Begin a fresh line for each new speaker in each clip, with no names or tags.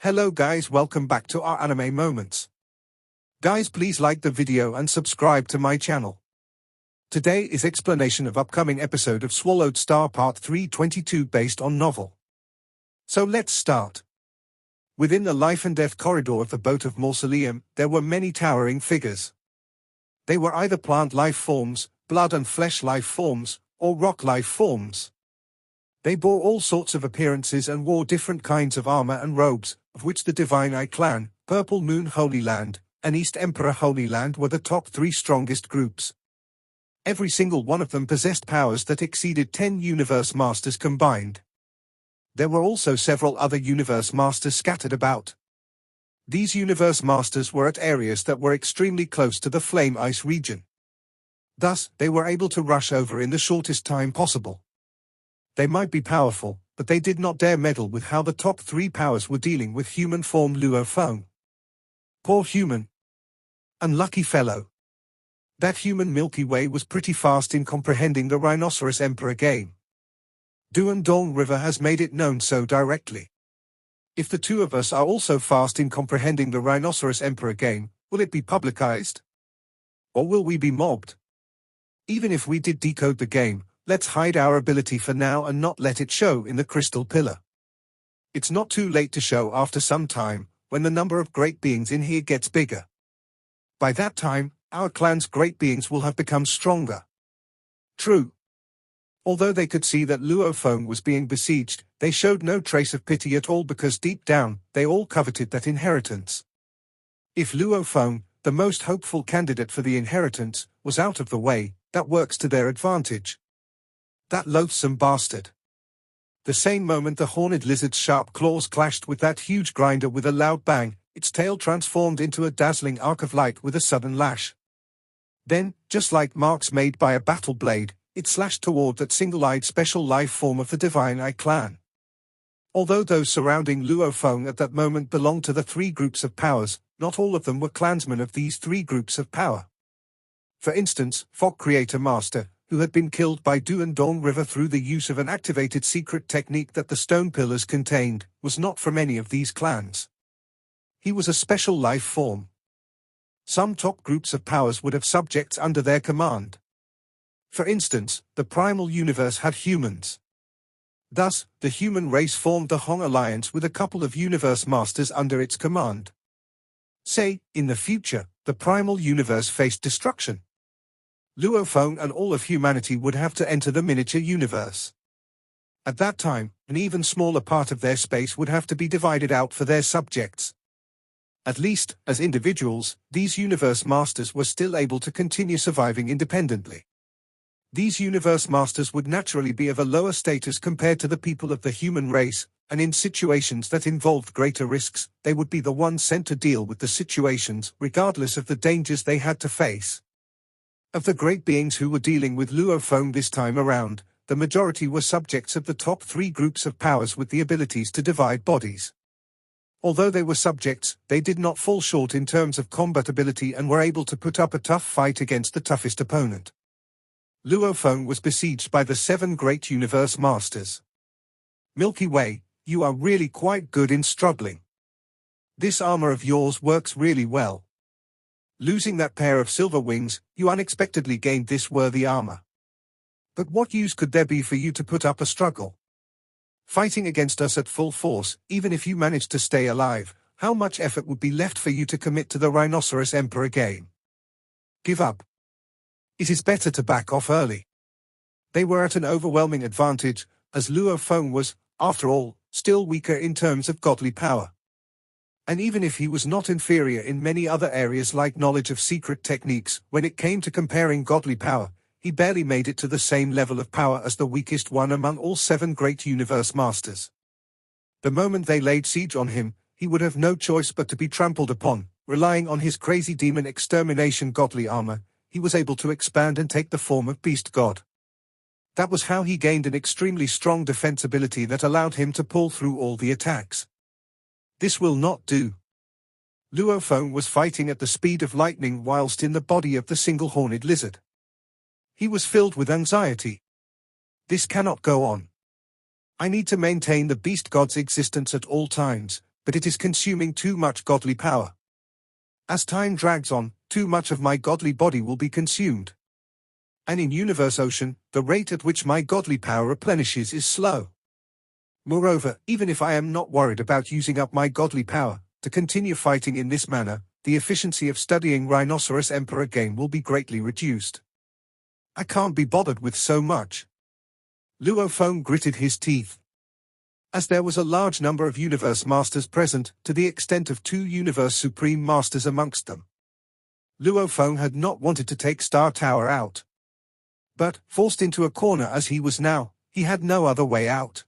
Hello guys, welcome back to our anime moments. Guys, please like the video and subscribe to my channel. Today is explanation of upcoming episode of Swallowed Star Part 322 based on novel. So let's start. Within the life and death corridor of the boat of Mausoleum, there were many towering figures. They were either plant life forms, blood and flesh life forms, or rock life forms. They bore all sorts of appearances and wore different kinds of armor and robes, of which the Divine Eye Clan, Purple Moon Holy Land, and East Emperor Holy Land were the top three strongest groups. Every single one of them possessed powers that exceeded 10 Universe Masters combined. There were also several other Universe Masters scattered about. These Universe Masters were at areas that were extremely close to the Flame Ice region. Thus, they were able to rush over in the shortest time possible. They might be powerful, but they did not dare meddle with how the top three powers were dealing with human form Luo Feng. Poor human. Unlucky fellow. That human Milky Way was pretty fast in comprehending the Rhinoceros Emperor game. Duandong River has made it known so directly. If the two of us are also fast in comprehending the Rhinoceros Emperor game, will it be publicized? Or will we be mobbed? Even if we did decode the game, let's hide our ability for now and not let it show in the crystal pillar. It's not too late to show after some time, when the number of great beings in here gets bigger. By that time, our clan's great beings will have become stronger. True. Although they could see that Luo Feng was being besieged, they showed no trace of pity at all because deep down, they all coveted that inheritance. If Luo Feng, the most hopeful candidate for the inheritance, was out of the way, that works to their advantage. That loathsome bastard. The same moment the horned lizard's sharp claws clashed with that huge grinder with a loud bang, its tail transformed into a dazzling arc of light with a sudden lash. Then, just like marks made by a battle blade, it slashed toward that single-eyed special life form of the Divine Eye Clan. Although those surrounding Luo Feng at that moment belonged to the three groups of powers, not all of them were clansmen of these three groups of power. For instance, Fog Creator Master, who had been killed by Duandong River through the use of an activated secret technique that the stone pillars contained, was not from any of these clans. He was a special life form. Some top groups of powers would have subjects under their command. For instance, the primal universe had humans. Thus, the human race formed the Hong Alliance with a couple of universe masters under its command. Say, in the future, the primal universe faced destruction. Luo Feng and all of humanity would have to enter the miniature universe. At that time, an even smaller part of their space would have to be divided out for their subjects. At least, as individuals, these universe masters were still able to continue surviving independently. These universe masters would naturally be of a lower status compared to the people of the human race, and in situations that involved greater risks, they would be the ones sent to deal with the situations, regardless of the dangers they had to face. Of the great beings who were dealing with Luo Feng this time around, the majority were subjects of the top three groups of powers with the abilities to divide bodies. Although they were subjects, they did not fall short in terms of combat ability and were able to put up a tough fight against the toughest opponent. Luo Feng was besieged by the 7 great universe masters. Milky Way, you are really quite good in struggling. This armor of yours works really well. Losing that pair of silver wings, you unexpectedly gained this worthy armor. But what use could there be for you to put up a struggle? Fighting against us at full force, even if you managed to stay alive, how much effort would be left for you to commit to the Rhinoceros Emperor game? Give up. It is better to back off early. They were at an overwhelming advantage, as Luo Feng was, after all, still weaker in terms of godly power. And even if he was not inferior in many other areas like knowledge of secret techniques, when it came to comparing godly power, he barely made it to the same level of power as the weakest one among all 7 great universe masters. The moment they laid siege on him, he would have no choice but to be trampled upon. Relying on his crazy demon extermination godly armor, he was able to expand and take the form of beast god. That was how he gained an extremely strong defense ability that allowed him to pull through all the attacks. This will not do. Luo Feng was fighting at the speed of lightning whilst in the body of the single-horned lizard. He was filled with anxiety. This cannot go on. I need to maintain the beast god's existence at all times, but it is consuming too much godly power. As time drags on, too much of my godly body will be consumed. And in Universe Ocean, the rate at which my godly power replenishes is slow. Moreover, even if I am not worried about using up my godly power, to continue fighting in this manner, the efficiency of studying Rhinoceros Emperor game will be greatly reduced. I can't be bothered with so much. Luo Feng gritted his teeth. As there was a large number of Universe Masters present, to the extent of 2 Universe Supreme Masters amongst them, Luo Feng had not wanted to take Star Tower out. But, forced into a corner as he was now, he had no other way out.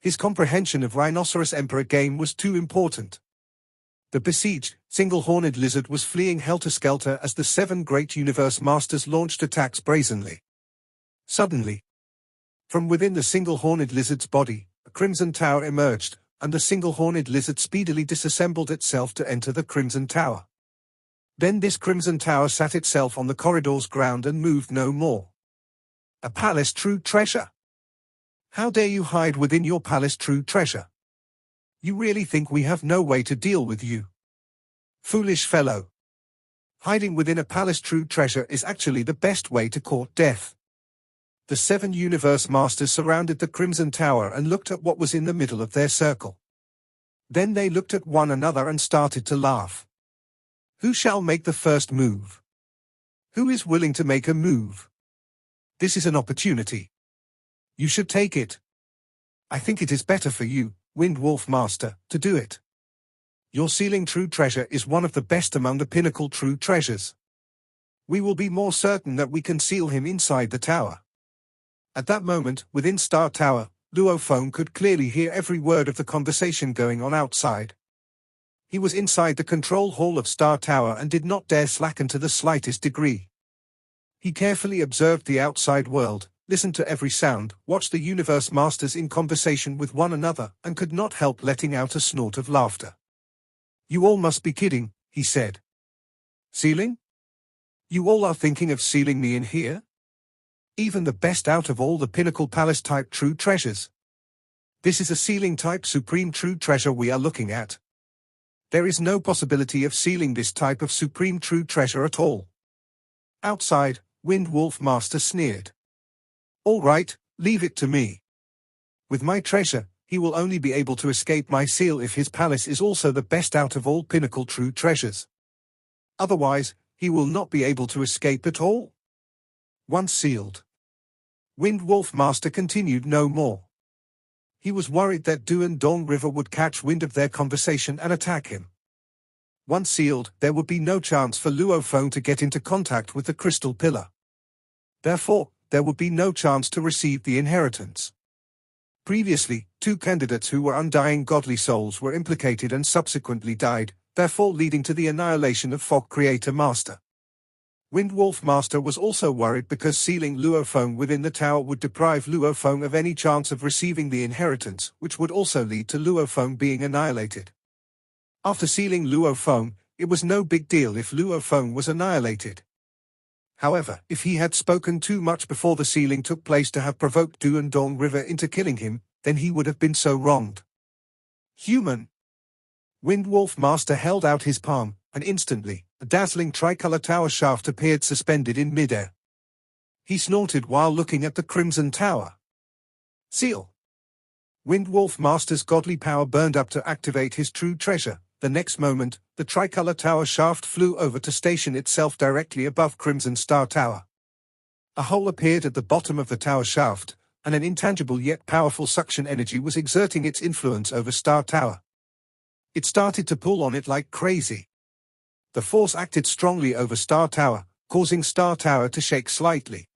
His comprehension of Rhinoceros Emperor game was too important. The besieged, single-horned lizard was fleeing helter-skelter as the 7 great Universe Masters launched attacks brazenly. Suddenly, from within the single-horned lizard's body, a Crimson Tower emerged, and the single-horned lizard speedily disassembled itself to enter the Crimson Tower. Then this Crimson Tower sat itself on the corridor's ground and moved no more. A palace true treasure. How dare you hide within your palace true treasure? You really think we have no way to deal with you? Foolish fellow. Hiding within a palace true treasure is actually the best way to court death. The 7 Universe Masters surrounded the Crimson Tower and looked at what was in the middle of their circle. Then they looked at one another and started to laugh. Who shall make the first move? Who is willing to make a move? This is an opportunity. You should take it. I think it is better for you, Wind Wolf Master, to do it. Your sealing true treasure is one of the best among the pinnacle true treasures. We will be more certain that we can seal him inside the tower. At that moment, within Star Tower, Luo Feng could clearly hear every word of the conversation going on outside. He was inside the control hall of Star Tower and did not dare slacken to the slightest degree. He carefully observed the outside world, listened to every sound, watched the Universe Masters in conversation with one another, and could not help letting out a snort of laughter. You all must be kidding, he said. Sealing? You all are thinking of sealing me in here? Even the best out of all the pinnacle palace type true treasures. This is a sealing type supreme true treasure we are looking at. There is no possibility of sealing this type of supreme true treasure at all. Outside, Wind Wolf Master sneered. All right, leave it to me. With my treasure, he will only be able to escape my seal if his palace is also the best out of all pinnacle true treasures. Otherwise, he will not be able to escape at all. Once sealed. Wind Wolf Master continued no more. He was worried that Duandong River would catch wind of their conversation and attack him. Once sealed, there would be no chance for Luo Feng to get into contact with the crystal pillar. Therefore, there would be no chance to receive the inheritance. Previously, 2 candidates who were undying godly souls were implicated and subsequently died, therefore leading to the annihilation of Fog Creator Master. Wind Wolf Master was also worried because sealing Luo Feng within the tower would deprive Luo Feng of any chance of receiving the inheritance, which would also lead to Luo Feng being annihilated. After sealing Luo Feng, it was no big deal if Luo Feng was annihilated. However, if he had spoken too much before the sealing took place to have provoked Duandong River into killing him, then he would have been so wronged. Human. Wind Wolf Master held out his palm, and instantly, a dazzling tricolor tower shaft appeared suspended in midair. He snorted while looking at the Crimson Tower. Seal. Wind Wolf Master's godly power burned up to activate his true treasure. The next moment, the tricolor tower shaft flew over to station itself directly above Crimson Star Tower. A hole appeared at the bottom of the tower shaft, and an intangible yet powerful suction energy was exerting its influence over Star Tower. It started to pull on it like crazy. The force acted strongly over Star Tower, causing Star Tower to shake slightly.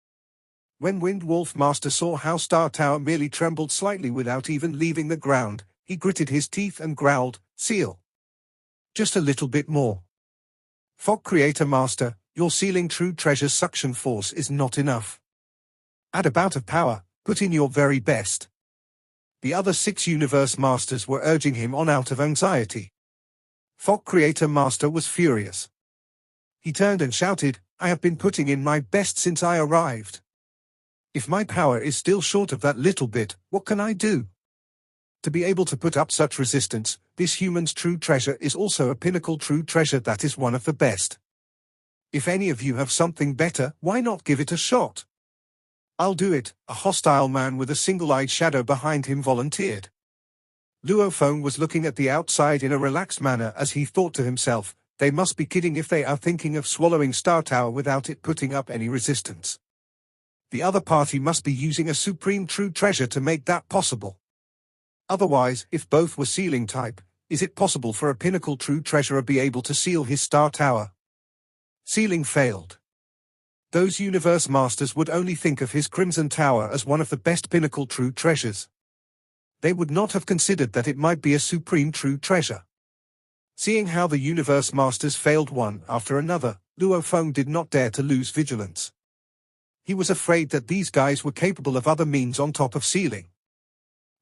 When Wind Wolf Master saw how Star Tower merely trembled slightly without even leaving the ground, he gritted his teeth and growled, "Seal. Just a little bit more. Fog Creator Master, your sealing true treasure's suction force is not enough. Add a bout of power, put in your very best." The other 6 Universe Masters were urging him on out of anxiety. Fog Creator Master was furious. He turned and shouted, "I have been putting in my best since I arrived. If my power is still short of that little bit, what can I do?" To be able to put up such resistance, this human's true treasure is also a pinnacle true treasure that is one of the best. If any of you have something better, why not give it a shot? I'll do it, a hostile man with a single-eyed shadow behind him volunteered. Luo Feng was looking at the outside in a relaxed manner as he thought to himself, they must be kidding if they are thinking of swallowing Star Tower without it putting up any resistance. The other party must be using a supreme true treasure to make that possible. Otherwise, if both were sealing type, is it possible for a pinnacle true treasurer be able to seal his Star Tower? Sealing failed. Those universe masters would only think of his Crimson Tower as one of the best pinnacle true treasures. They would not have considered that it might be a supreme true treasure. Seeing how the universe masters failed one after another, Luo Feng did not dare to lose vigilance. He was afraid that these guys were capable of other means on top of sealing.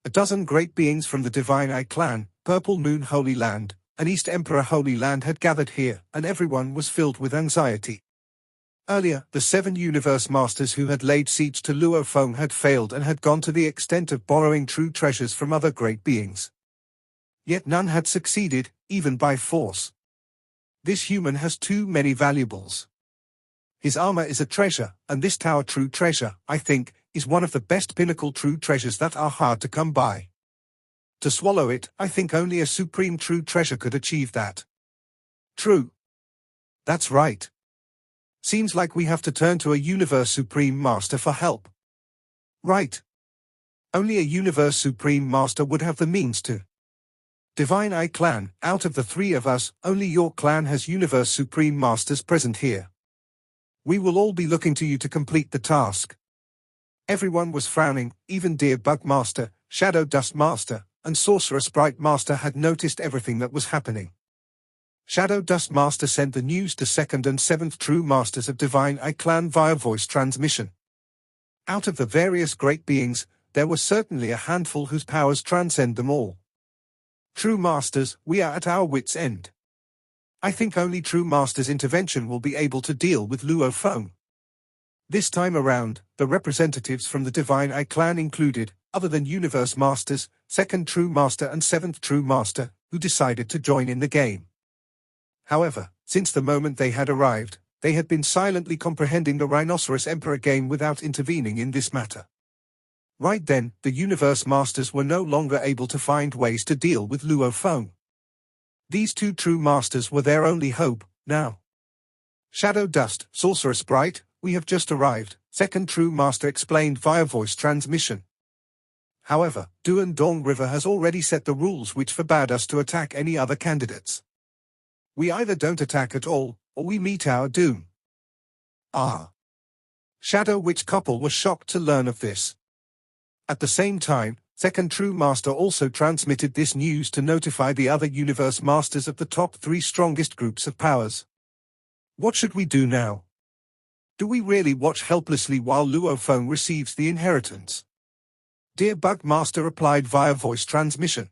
A dozen great beings from the Divine Eye clan, Purple Moon Holy Land, and East Emperor Holy Land had gathered here, and everyone was filled with anxiety. Earlier, the 7 universe masters who had laid siege to Luo Feng had failed and had gone to the extent of borrowing true treasures from other great beings. Yet none had succeeded, even by force. This human has too many valuables. His armor is a treasure, and this tower true treasure, I think, is one of the best pinnacle true treasures that are hard to come by. To swallow it, I think only a supreme true treasure could achieve that. True. That's right. Seems like we have to turn to a Universe Supreme Master for help. Right. Only a Universe Supreme Master would have the means to. Divine Eye Clan, out of the 3 of us, only your clan has Universe Supreme Masters present here. We will all be looking to you to complete the task. Everyone was frowning, even Dear Bug Master, Shadow Dust Master, and Sorcerer Sprite Master had noticed everything that was happening. Shadow Dust Master sent the news to 2nd and 7th True Masters of Divine Eye Clan via voice transmission. Out of the various great beings, there was certainly a handful whose powers transcend them all. True Masters, we are at our wits' end. I think only True Masters' intervention will be able to deal with Luo Feng. This time around, the representatives from the Divine Eye Clan included, other than Universe Masters, 2nd True Master and 7th True Master, who decided to join in the game. However, since the moment they had arrived, they had been silently comprehending the Rhinoceros Emperor game without intervening in this matter. Right then, the Universe Masters were no longer able to find ways to deal with Luo Feng. These 2 True Masters were their only hope, now. Shadow Dust, Sorcerer Sprite, we have just arrived, 2nd True Master explained via voice transmission. However, Duan Dong River has already set the rules which forbade us to attack any other candidates. We either don't attack at all, or we meet our doom. Ah. Shadow Witch couple was shocked to learn of this. At the same time, 2nd True Master also transmitted this news to notify the other Universe Masters of the top 3 strongest groups of powers. What should we do now? Do we really watch helplessly while Luo Feng receives the inheritance? Dear Bug Master replied via voice transmission.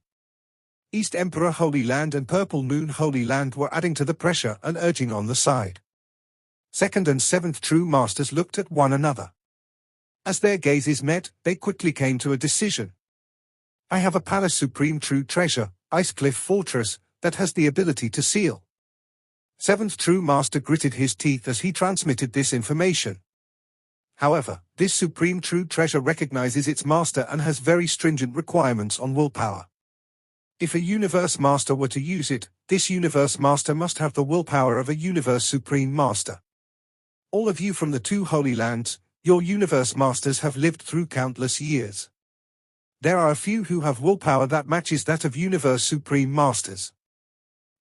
East Emperor Holy Land and Purple Moon Holy Land were adding to the pressure and urging on the side. 2nd and 7th True Masters looked at one another. As their gazes met, they quickly came to a decision. I have a Palace Supreme True Treasure, Ice Cliff Fortress, that has the ability to seal. 7th True Master gritted his teeth as he transmitted this information. However, this Supreme True Treasure recognizes its master and has very stringent requirements on willpower. If a Universe Master were to use it, this Universe Master must have the willpower of a Universe Supreme Master. All of you from the 2 Holy Lands, your Universe Masters have lived through countless years. There are a few who have willpower that matches that of Universe Supreme Masters.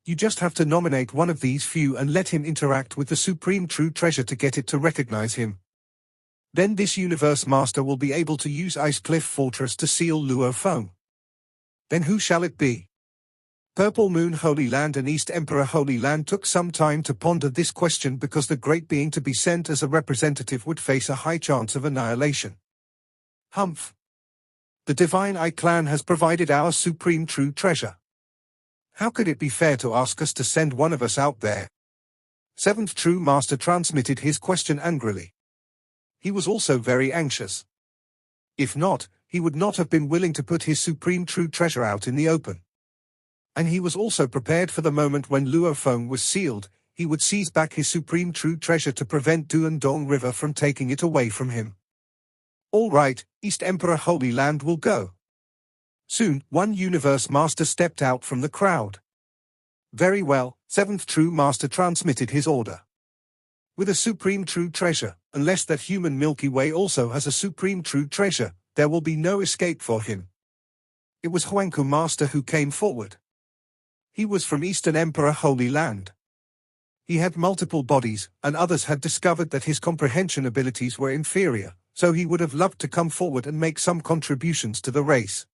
You just have to nominate one of these few and let him interact with the Supreme True Treasure to get it to recognize him. Then this Universe Master will be able to use Ice Cliff Fortress to seal Luo Feng. Then who shall it be? Purple Moon Holy Land and East Emperor Holy Land took some time to ponder this question because the great being to be sent as a representative would face a high chance of annihilation. Humph. The Divine Eye Clan has provided our supreme true treasure. How could it be fair to ask us to send one of us out there? 7th True Master transmitted his question angrily. He was also very anxious. If not, he would not have been willing to put his supreme true treasure out in the open. And he was also prepared for the moment when Luo Feng was sealed, he would seize back his supreme true treasure to prevent Duandong River from taking it away from him. All right, East Emperor Holy Land will go. Soon, one Universe Master stepped out from the crowd. Very well, Seventh True Master transmitted his order. With a supreme true treasure, unless that human Milky Way also has a supreme true treasure, there will be no escape for him. It was Huangku Master who came forward. He was from Eastern Emperor Holy Land. He had multiple bodies, and others had discovered that his comprehension abilities were inferior, so he would have loved to come forward and make some contributions to the race.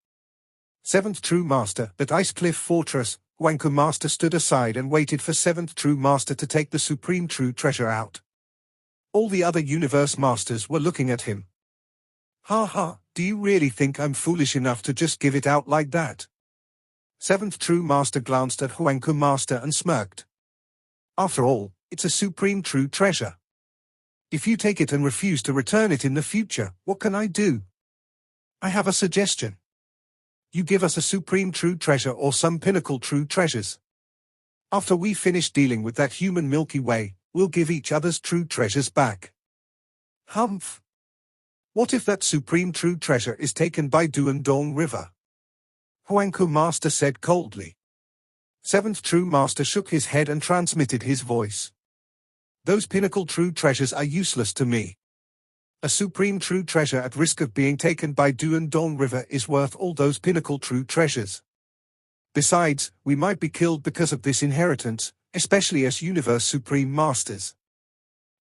Seventh True Master, at Ice Cliff Fortress, Huangku Master stood aside and waited for Seventh True Master to take the supreme true treasure out. All the other Universe Masters were looking at him. Ha ha, do you really think I'm foolish enough to just give it out like that? Seventh True Master glanced at Huangku Master and smirked. After all, it's a supreme true treasure. If you take it and refuse to return it in the future, what can I do? I have a suggestion. You give us a supreme true treasure or some pinnacle true treasures. After we finish dealing with that human Milky Way, we'll give each other's true treasures back. Humph. What if that supreme true treasure is taken by Duandong River? Huangku Master said coldly. Seventh True Master shook his head and transmitted his voice. Those pinnacle true treasures are useless to me. A supreme true treasure at risk of being taken by Duandong River is worth all those pinnacle true treasures. Besides, we might be killed because of this inheritance, especially as Universe Supreme Masters.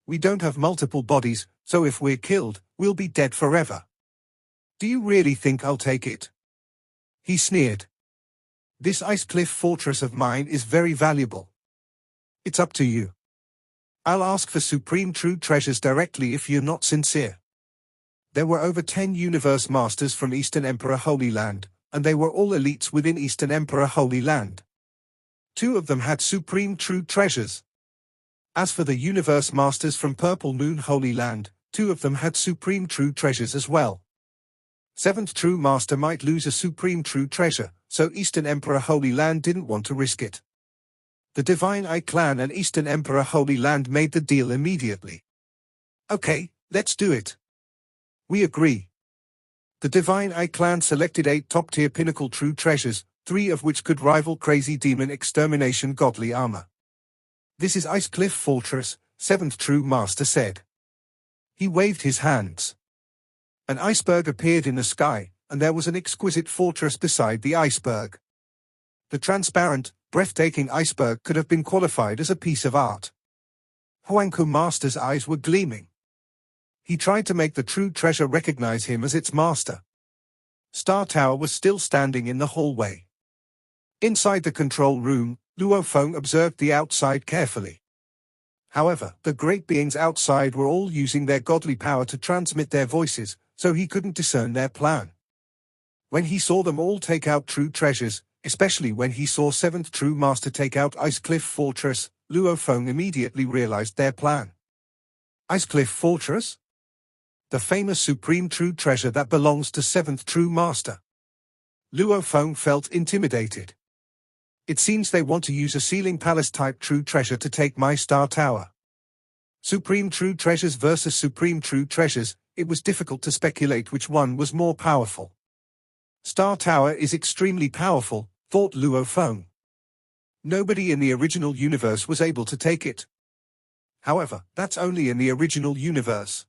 We don't have multiple bodies, so if we're killed, we'll be dead forever. Do you really think I'll take it? He sneered. This Ice Cliff Fortress of mine is very valuable. It's up to you. I'll ask for supreme true treasures directly if you're not sincere. There were over 10 Universe Masters from Eastern Emperor Holy Land, and they were all elites within Eastern Emperor Holy Land. 2 of them had supreme true treasures. As for the Universe Masters from Purple Moon Holy Land, 2 of them had supreme true treasures as well. Seventh True Master might lose a supreme true treasure, so Eastern Emperor Holy Land didn't want to risk it. The Divine Eye Clan and Eastern Emperor Holy Land made the deal immediately. Okay, let's do it. We agree. The Divine Eye Clan selected 8 top-tier pinnacle true treasures, 3 of which could rival Crazy Demon Extermination Godly Armor. This is Ice Cliff Fortress, Seventh True Master said. He waved his hands. An iceberg appeared in the sky, and there was an exquisite fortress beside the iceberg. The transparent, breathtaking iceberg could have been qualified as a piece of art. Huangku Master's eyes were gleaming. He tried to make the true treasure recognize him as its master. Star Tower was still standing in the hallway. Inside the control room, Luo Feng observed the outside carefully. However, the great beings outside were all using their godly power to transmit their voices, so he couldn't discern their plan. When he saw them all take out true treasures, especially when he saw Seventh True Master take out Ice Cliff Fortress, Luo Feng immediately realized their plan. Ice Cliff Fortress? The famous supreme true treasure that belongs to Seventh True Master. Luo Feng felt intimidated. It seems they want to use a ceiling palace type true treasure to take my Star Tower. Supreme true treasures versus supreme true treasures, it was difficult to speculate which one was more powerful. Star Tower is extremely powerful, thought Luo Feng. Nobody in the original universe was able to take it. However, that's only in the original universe.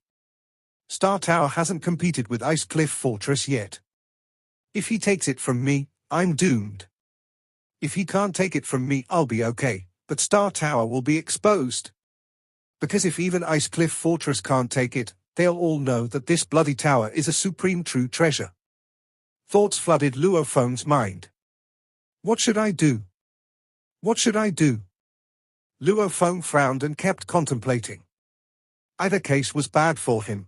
Star Tower hasn't competed with Ice Cliff Fortress yet. If he takes it from me, I'm doomed. If he can't take it from me, I'll be okay, but Star Tower will be exposed. Because if even Ice Cliff Fortress can't take it, they'll all know that this bloody tower is a supreme true treasure. Thoughts flooded Luo Feng's mind. What should I do? What should I do? Luo Feng frowned and kept contemplating. Either case was bad for him.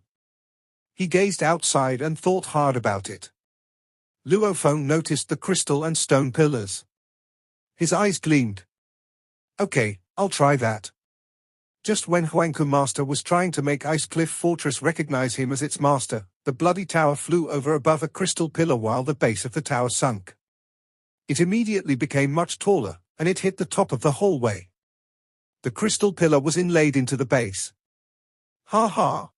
He gazed outside and thought hard about it. Luo Feng noticed the crystal and stone pillars. His eyes gleamed. Okay, I'll try that. Just when Huangku Master was trying to make Ice Cliff Fortress recognize him as its master, The bloody tower flew over above a crystal pillar while the base of the tower sunk. It immediately became much taller, and it hit the top of the hallway. The crystal pillar was inlaid into the base. Ha ha!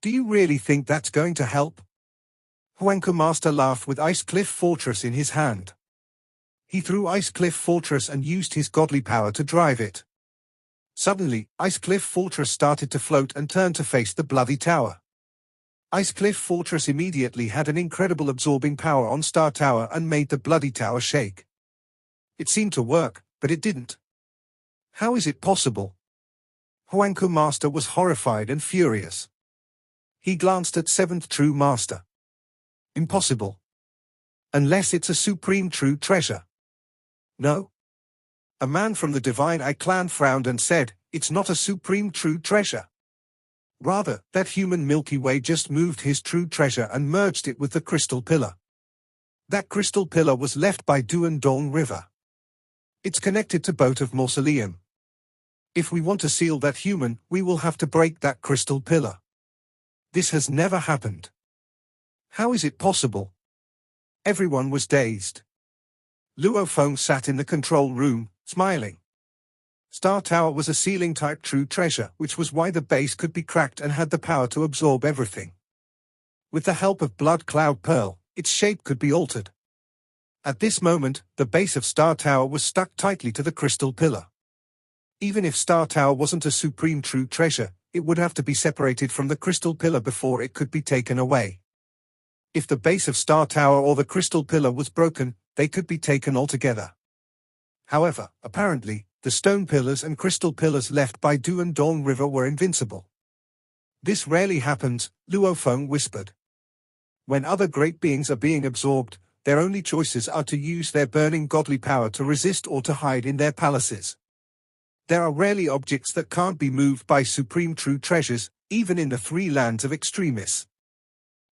Do you really think that's going to help? Huanca Master laughed with Ice Cliff Fortress in his hand. He threw Ice Cliff Fortress and used his godly power to drive it. Suddenly, Ice Cliff Fortress started to float and turned to face the bloody tower. Ice Cliff Fortress immediately had an incredible absorbing power on Star Tower and made the bloody tower shake. It seemed to work, but it didn't. How is it possible? Huanca Master was horrified and furious. He glanced at Seventh True Master. Impossible. Unless it's a supreme true treasure. No. A man from the Divine Eye clan frowned and said, "It's not a supreme true treasure. Rather, that human Milky Way just moved his true treasure and merged it with the crystal pillar. That crystal pillar was left by Duandong River. It's connected to Boat of Mausoleum. If we want to seal that human, we will have to break that crystal pillar. This has never happened. How is it possible?" Everyone was dazed. Luo Feng sat in the control room, smiling. Star Tower was a sealing-type true treasure, which was why the base could be cracked and had the power to absorb everything. With the help of Blood Cloud Pearl, its shape could be altered. At this moment, the base of Star Tower was stuck tightly to the crystal pillar. Even if Star Tower wasn't a supreme true treasure, it would have to be separated from the crystal pillar before it could be taken away. If the base of Star Tower or the crystal pillar was broken, they could be taken altogether. However, apparently, the stone pillars and crystal pillars left by Duandong River were invincible. "This rarely happens," Luo Feng whispered. "When other great beings are being absorbed, their only choices are to use their burning godly power to resist or to hide in their palaces. There are rarely objects that can't be moved by supreme true treasures, even in the three lands of extremis.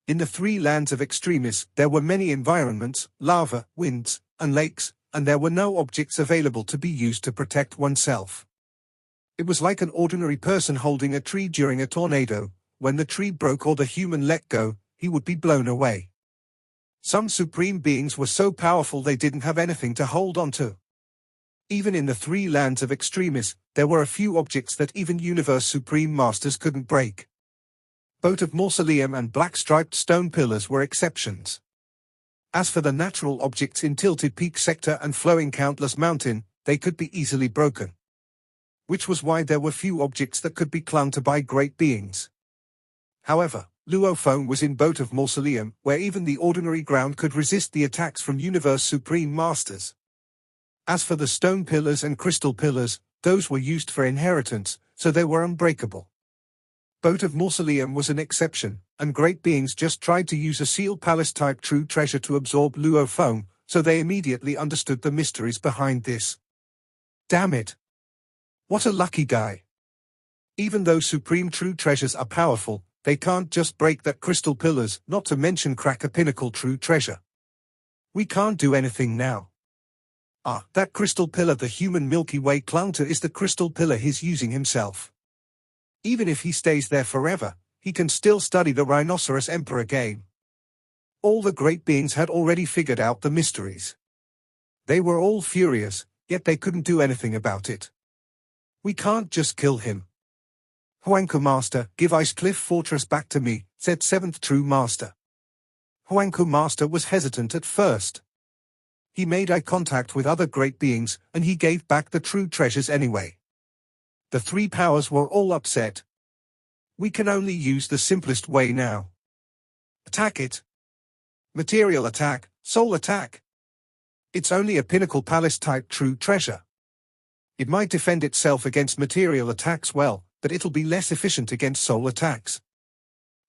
In the three lands of extremis, there were many environments, lava, winds, and lakes, and there were no objects available to be used to protect oneself. It was like an ordinary person holding a tree during a tornado. When the tree broke or the human let go, he would be blown away. Some supreme beings were so powerful they didn't have anything to hold on to. Even in the three lands of extremis, there were a few objects that even Universe Supreme Masters couldn't break. Boat of Mausoleum and black-striped stone pillars were exceptions. As for the natural objects in Tilted Peak Sector and Flowing Countless Mountain, they could be easily broken. Which was why there were few objects that could be clung to by great beings. However, Luo Feng was in Boat of Mausoleum, where even the ordinary ground could resist the attacks from Universe Supreme Masters. As for the stone pillars and crystal pillars, those were used for inheritance, so they were unbreakable. Boat of Mausoleum was an exception, and great beings just tried to use a sealed palace-type true treasure to absorb Luo Feng, so they immediately understood the mysteries behind this. Damn it! What a lucky guy! Even though supreme true treasures are powerful, they can't just break that crystal pillars, not to mention crack a pinnacle true treasure. We can't do anything now. That crystal pillar the human Milky Way clung to is the crystal pillar he's using himself. Even if he stays there forever, he can still study the Rhinoceros Emperor game. All the great beings had already figured out the mysteries. They were all furious, yet they couldn't do anything about it. We can't just kill him. Huanca Master, give Ice Cliff Fortress back to me, said Seventh True Master. Huanca Master was hesitant at first. He made eye contact with other great beings, and he gave back the true treasures anyway. The three powers were all upset. We can only use the simplest way now. Attack it. Material attack, soul attack. It's only a pinnacle palace-type true treasure. It might defend itself against material attacks well, but it'll be less efficient against soul attacks.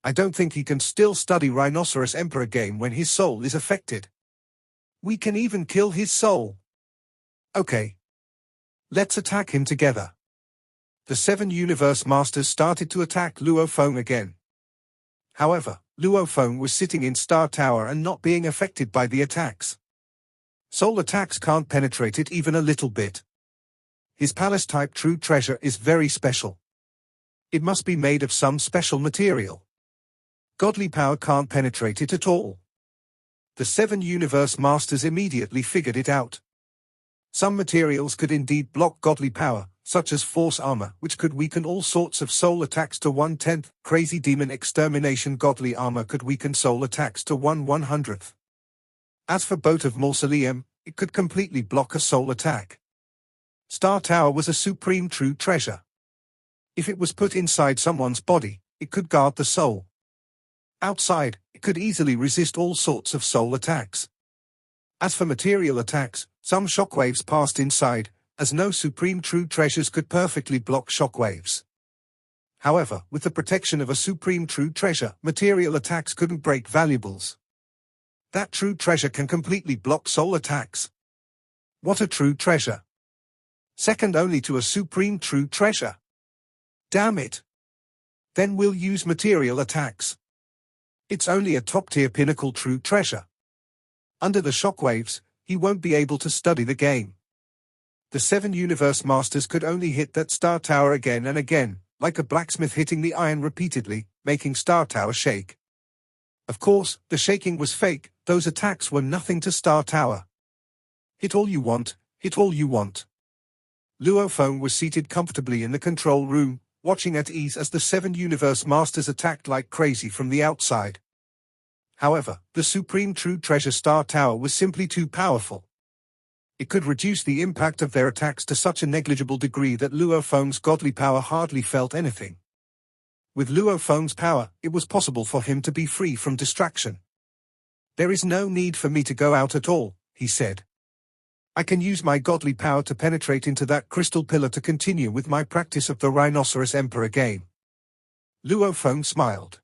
I don't think he can still study Rhinoceros Emperor game when his soul is affected. We can even kill his soul. Okay. Let's attack him together. The 7 Universe Masters started to attack Luo Feng again. However, Luo Feng was sitting in Star Tower and not being affected by the attacks. Soul attacks can't penetrate it even a little bit. His palace-type true treasure is very special. It must be made of some special material. Godly power can't penetrate it at all. The 7 universe masters immediately figured it out. Some materials could indeed block godly power, such as force armor, which could weaken all sorts of soul attacks to 1/10. Crazy demon extermination godly armor could weaken soul attacks to 1/100th. As for Boat of Mausoleum, it could completely block a soul attack. Star Tower was a supreme true treasure. If it was put inside someone's body, it could guard the soul. Outside, it could easily resist all sorts of soul attacks. As for material attacks, some shockwaves passed inside, as no supreme true treasures could perfectly block shockwaves. However, with the protection of a supreme true treasure, material attacks couldn't break valuables. That true treasure can completely block soul attacks. What a true treasure! Second only to a supreme true treasure. Damn it! Then we'll use material attacks. It's only a top-tier pinnacle true treasure. Under the shockwaves, he won't be able to study the game. The 7 universe masters could only hit that Star Tower again and again, like a blacksmith hitting the iron repeatedly, making Star Tower shake. Of course, the shaking was fake, those attacks were nothing to Star Tower. Hit all you want, hit all you want. Luo Feng was seated comfortably in the control room, watching at ease as the 7 universe masters attacked like crazy from the outside. However, the supreme true treasure Star Tower was simply too powerful. It could reduce the impact of their attacks to such a negligible degree that Luo Feng's godly power hardly felt anything. With Luo Feng's power, it was possible for him to be free from distraction. There is no need for me to go out at all, he said. I can use my godly power to penetrate into that crystal pillar to continue with my practice of the Rhinoceros Emperor game. Luo Feng smiled.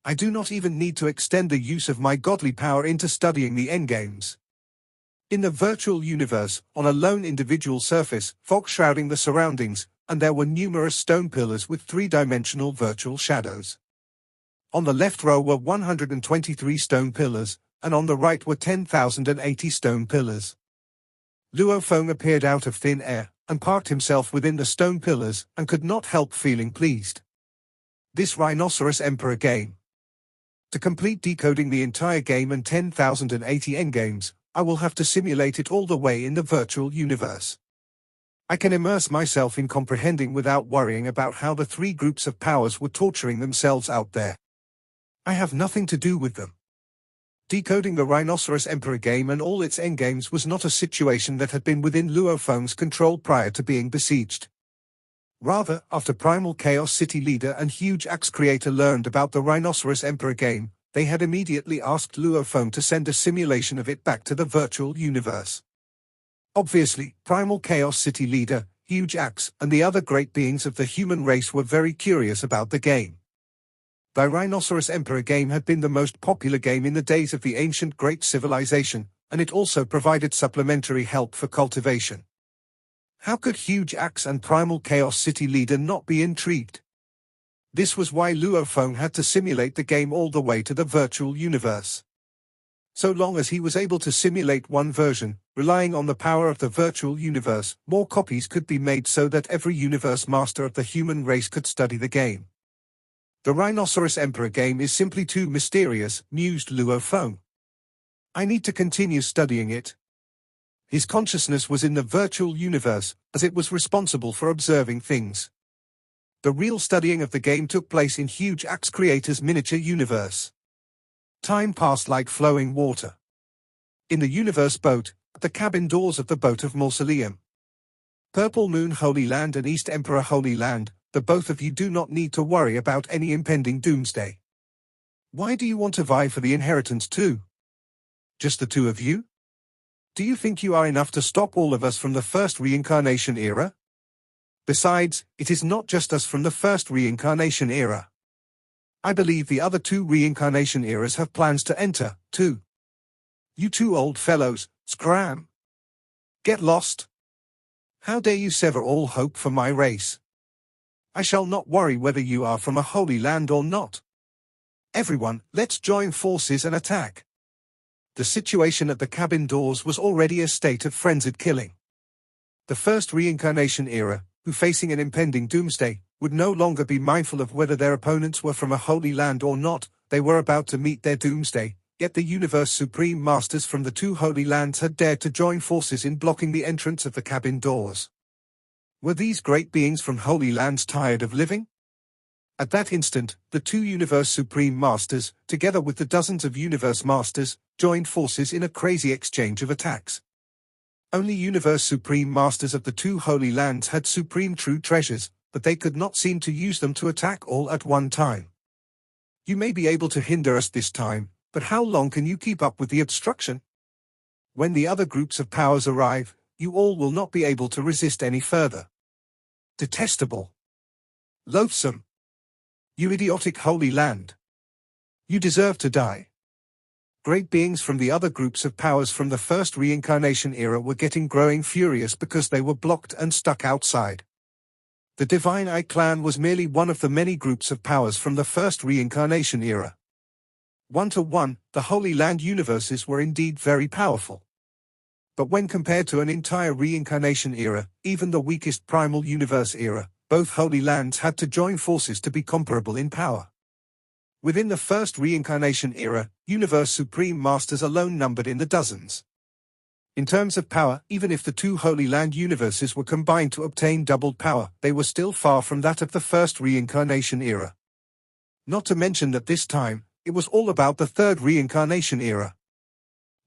I do not even need to extend the use of my godly power into studying the endgames. In the virtual universe, on a lone individual surface, fog shrouding the surroundings, and there were numerous stone pillars with 3-dimensional virtual shadows. On the left row were 123 stone pillars, and on the right were 10,080 stone pillars. Luo Feng appeared out of thin air, and parked himself within the stone pillars, and could not help feeling pleased. This Rhinoceros Emperor game. To complete decoding the entire game and 10,080 endgames, I will have to simulate it all the way in the virtual universe. I can immerse myself in comprehending without worrying about how the 3 groups of powers were torturing themselves out there. I have nothing to do with them. Decoding the Rhinoceros Emperor game and all its endgames was not a situation that had been within Luo Feng's control prior to being besieged. Rather, after Primal Chaos City leader and Huge Axe creator learned about the Rhinoceros Emperor game, they had immediately asked Luo Feng to send a simulation of it back to the virtual universe. Obviously, Primal Chaos City leader, Huge Axe, and the other great beings of the human race were very curious about the game. The Rhinoceros Emperor game had been the most popular game in the days of the ancient Great Civilization, and it also provided supplementary help for cultivation. How could Huge Axe and Primal Chaos City leader not be intrigued? This was why Luo Feng had to simulate the game all the way to the virtual universe. So long as he was able to simulate one version, relying on the power of the virtual universe, more copies could be made so that every universe master of the human race could study the game. The Rhinoceros Emperor game is simply too mysterious, mused Luo Feng. I need to continue studying it. His consciousness was in the virtual universe, as it was responsible for observing things. The real studying of the game took place in Huge Axe Creator's miniature universe. Time passed like flowing water. In the universe boat, at the cabin doors of the Boat of Mausoleum. Purple Moon Holy Land and East Emperor Holy Land, the both of you do not need to worry about any impending doomsday. Why do you want to vie for the inheritance too? Just the 2 of you? Do you think you are enough to stop all of us from the first reincarnation era? Besides, it is not just us from the first reincarnation era. I believe the other 2 reincarnation eras have plans to enter, too. You 2 old fellows, scram! Get lost! How dare you sever all hope for my race? I shall not worry whether you are from a holy land or not. Everyone, let's join forces and attack. The situation at the cabin doors was already a state of frenzied killing. The first reincarnation era, who facing an impending doomsday, would no longer be mindful of whether their opponents were from a holy land or not. they were about to meet their doomsday, yet the Universe Supreme Masters from the two Holy Lands had dared to join forces in blocking the entrance of the cabin doors. Were these great beings from Holy Lands tired of living? At that instant, the two Universe Supreme Masters, together with the dozens of Universe Masters, joined forces in a crazy exchange of attacks. Only Universe Supreme Masters of the two Holy Lands had supreme true treasures, but they could not seem to use them to attack all at one time. You may be able to hinder us this time, but how long can you keep up with the obstruction? When the other groups of powers arrive, you all will not be able to resist any further. Detestable. Loathsome. You idiotic Holy Land. You deserve to die. Great beings from the other groups of powers from the first reincarnation era were getting growing furious because they were blocked and stuck outside. The Divine Eye clan was merely one of the many groups of powers from the first reincarnation era. 1-to-1, the Holy Land universes were indeed very powerful. But when compared to an entire reincarnation era, even the weakest primal universe era, both Holy Lands had to join forces to be comparable in power. Within the first reincarnation era, Universe Supreme Masters alone numbered in the dozens. In terms of power, even if the two Holy Land universes were combined to obtain doubled power, they were still far from that of the first reincarnation era. Not to mention that this time, it was all about the third reincarnation era.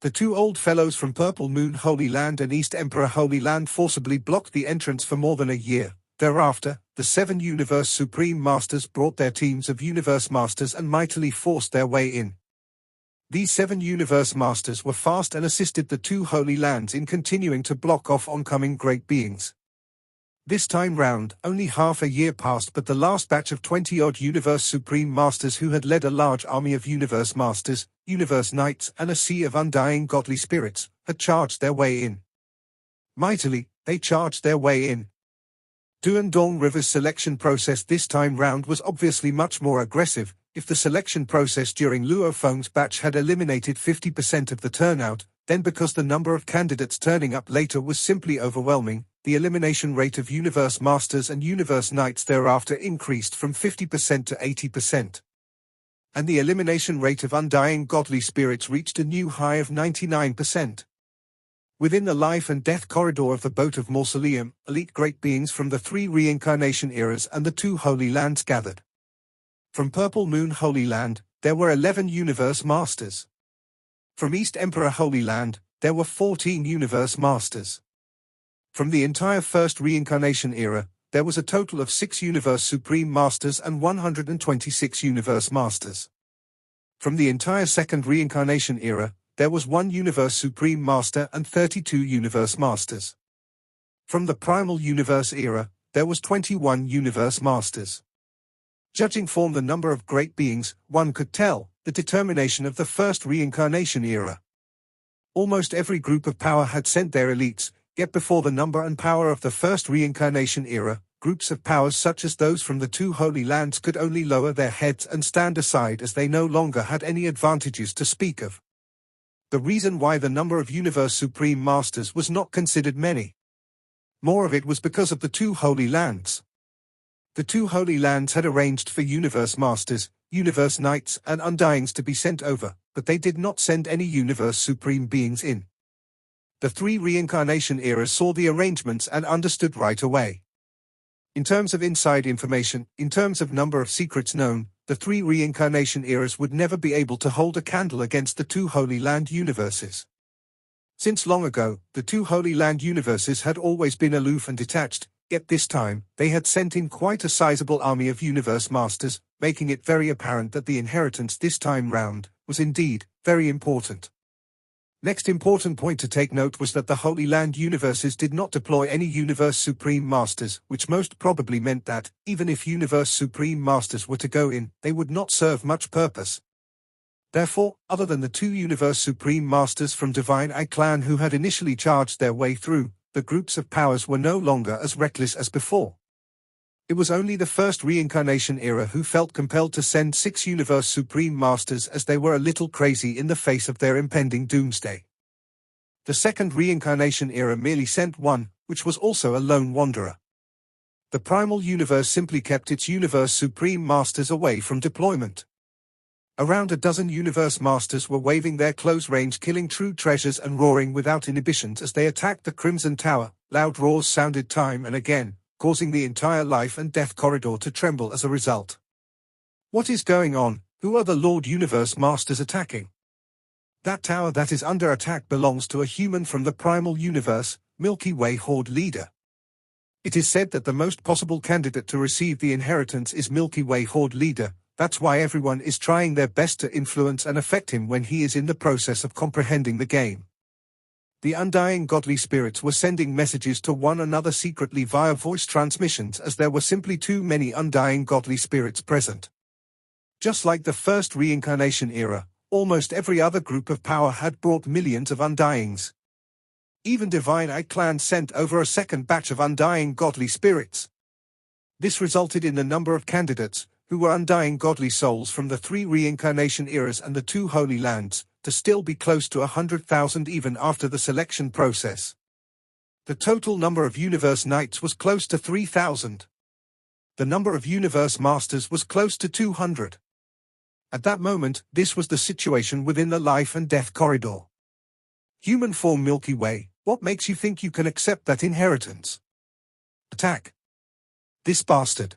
The two old fellows from Purple Moon Holy Land and East Emperor Holy Land forcibly blocked the entrance for more than a year. Thereafter, the 7 Universe Supreme Masters brought their teams of Universe Masters and mightily forced their way in. These 7 Universe Masters were fast and assisted the two Holy Lands in continuing to block off oncoming great beings. This time round, only half a year passed, but the last batch of 20-odd Universe Supreme Masters who had led a large army of Universe Masters, Universe Knights and a sea of undying godly spirits, had charged their way in. Mightily, they charged their way in. Duandong River's selection process this time round was obviously much more aggressive. If the selection process during Luo Feng's batch had eliminated 50% of the turnout, then because the number of candidates turning up later was simply overwhelming, the elimination rate of Universe Masters and Universe Knights thereafter increased from 50% to 80%. And the elimination rate of undying godly spirits reached a new high of 99%. Within the life and death corridor of the Boat of Mausoleum, elite great beings from the 3 reincarnation eras and the 2 Holy Lands gathered. From Purple Moon Holy Land, there were 11 Universe Masters. From East Emperor Holy Land, there were 14 Universe Masters. From the entire first reincarnation era, there was a total of 6 Universe Supreme Masters and 126 Universe Masters. From the entire second reincarnation era, there was 1 Universe Supreme Master and 32 Universe Masters. From the Primal Universe era, there was 21 Universe Masters. Judging from the number of great beings, one could tell the determination of the first reincarnation era. Almost every group of power had sent their elites, yet before the number and power of the first reincarnation era, groups of powers such as those from the 2 Holy Lands could only lower their heads and stand aside as they no longer had any advantages to speak of. The reason why the number of Universe Supreme Masters was not considered many. More of it was because of the 2 Holy Lands. The 2 Holy Lands had arranged for Universe Masters, Universe Knights and Undyings to be sent over, but they did not send any Universe Supreme beings in. The 3 reincarnation eras saw the arrangements and understood right away. In terms of inside information, in terms of number of secrets known, the 3 reincarnation eras would never be able to hold a candle against the 2 Holy Land universes. Since long ago, the 2 Holy Land universes had always been aloof and detached, yet this time, they had sent in quite a sizable army of Universe Masters, making it very apparent that the inheritance this time round was indeed very important. Next important point to take note was that the Holy Land universes did not deploy any Universe Supreme Masters, which most probably meant that, even if Universe Supreme Masters were to go in, they would not serve much purpose. Therefore, other than the 2 Universe Supreme Masters from Divine Eye clan who had initially charged their way through, the groups of powers were no longer as reckless as before. It was only the first reincarnation era who felt compelled to send 6 Universe Supreme Masters as they were a little crazy in the face of their impending doomsday. The second reincarnation era merely sent 1, which was also a lone wanderer. The Primal Universe simply kept its Universe Supreme Masters away from deployment. Around a dozen universe masters were waving their close-range killing true treasures and roaring without inhibitions as they attacked the Crimson Tower. Loud roars sounded time and again, causing the entire life and death corridor to tremble as a result. What is going on? Who are the Lord Universe Masters attacking? That tower that is under attack belongs to a human from the primal universe, Milky Way Horde leader. It is said that the most possible candidate to receive the inheritance is Milky Way Horde leader. That's why everyone is trying their best to influence and affect him when he is in the process of comprehending the game. The undying godly spirits were sending messages to one another secretly via voice transmissions as there were simply too many undying godly spirits present. Just like the first reincarnation era, almost every other group of power had brought millions of undyings. Even Divine Eye Clan sent over a second batch of undying godly spirits. This resulted in the number of candidates, who were undying godly souls from the 3 reincarnation eras and the 2 Holy Lands, to still be close to 100,000 even after the selection process. The total number of Universe Knights was close to 3,000. The number of Universe Masters was close to 200. At that moment, this was the situation within the life and death corridor. Human form Milky Way, what makes you think you can accept that inheritance? Attack. This bastard.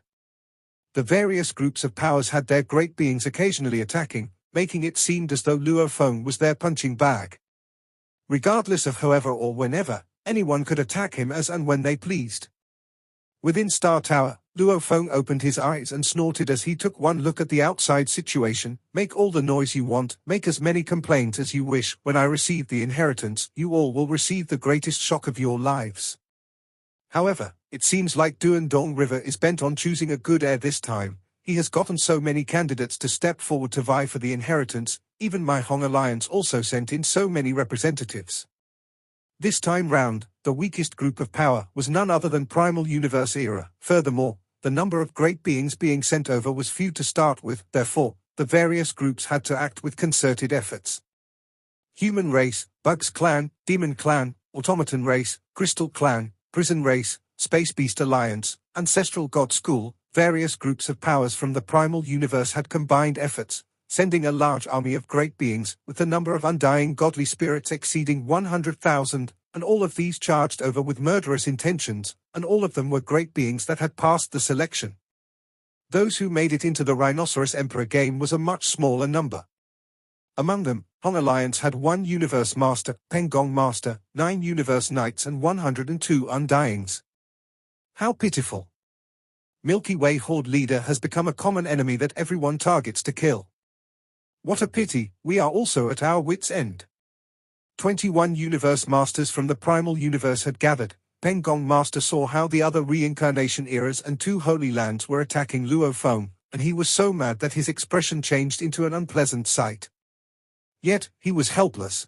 The various groups of powers had their great beings occasionally attacking, making it seem as though Luo Feng was their punching bag. Regardless of however or whenever, anyone could attack him as and when they pleased. Within Star Tower, Luo Feng opened his eyes and snorted as he took one look at the outside situation. Make all the noise you want, make as many complaints as you wish. When I receive the inheritance, you all will receive the greatest shock of your lives. However, it seems like Duan Dong River is bent on choosing a good heir this time. He has gotten so many candidates to step forward to vie for the inheritance, even my Hong Alliance also sent in so many representatives. This time round, the weakest group of power was none other than Primal Universe Era. Furthermore, the number of great beings being sent over was few to start with, therefore, the various groups had to act with concerted efforts. Human Race, Bugs Clan, Demon Clan, Automaton Race, Crystal Clan, Prison Race, Space Beast Alliance, Ancestral God School, various groups of powers from the primal universe had combined efforts, sending a large army of great beings, with the number of undying godly spirits exceeding 100,000, and all of these charged over with murderous intentions, and all of them were great beings that had passed the selection. Those who made it into the Rhinoceros Emperor game was a much smaller number. Among them, Hong Alliance had 1 Universe Master, Pengong Master, 9 Universe Knights and 102 Undyings. How pitiful. Milky Way Horde leader has become a common enemy that everyone targets to kill. What a pity, we are also at our wits' end. 21 Universe Masters from the Primal Universe had gathered. Pengong Master saw how the other reincarnation eras and 2 Holy Lands were attacking Luo Feng, and he was so mad that his expression changed into an unpleasant sight. Yet, he was helpless.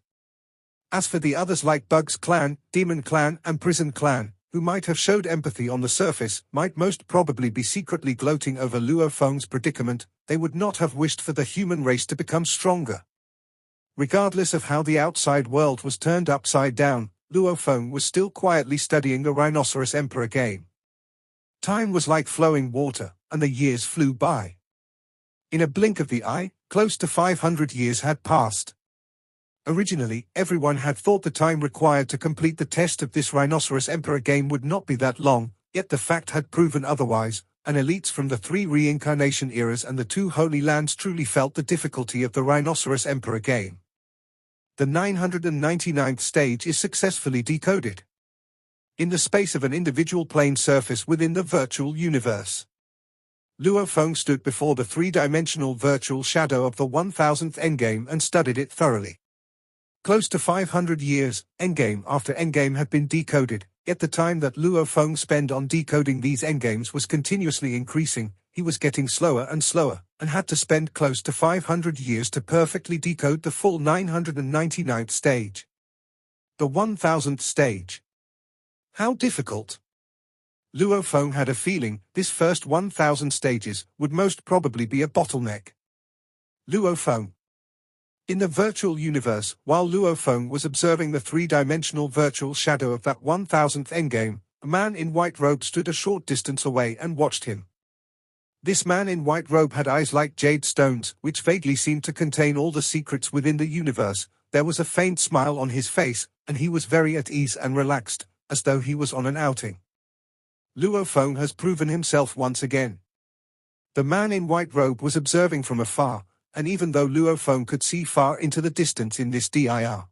As for the others like Bugs Clan, Demon Clan and Prison Clan, who might have showed empathy on the surface, might most probably be secretly gloating over Luo Feng's predicament, they would not have wished for the human race to become stronger. Regardless of how the outside world was turned upside down, Luo Feng was still quietly studying the Rhinoceros Emperor game. Time was like flowing water, and the years flew by. In a blink of the eye, close to 500 years had passed. Originally, everyone had thought the time required to complete the test of this Rhinoceros Emperor game would not be that long, yet the fact had proven otherwise, and elites from the 3 reincarnation eras and the 2 Holy Lands truly felt the difficulty of the Rhinoceros Emperor game. The 999th stage is successfully decoded. In the space of an individual plane surface within the virtual universe, Luo Feng stood before the 3-dimensional virtual shadow of the 1000th endgame and studied it thoroughly. Close to 500 years, endgame after endgame had been decoded, yet the time that Luo Feng spent on decoding these endgames was continuously increasing. He was getting slower and slower, and had to spend close to 500 years to perfectly decode the full 999th stage. The 1000th stage. How difficult! Luo Feng had a feeling this first 1000 stages would most probably be a bottleneck. Luo Feng. In the virtual universe, while Luo Feng was observing the 3-dimensional virtual shadow of that 1000th endgame, a man in white robe stood a short distance away and watched him. This man in white robe had eyes like jade stones, which vaguely seemed to contain all the secrets within the universe. There was a faint smile on his face, and he was very at ease and relaxed, as though he was on an outing. Luo Feng has proven himself once again. The man in white robe was observing from afar, and even though Luo Feng could see far into the distance in this dir,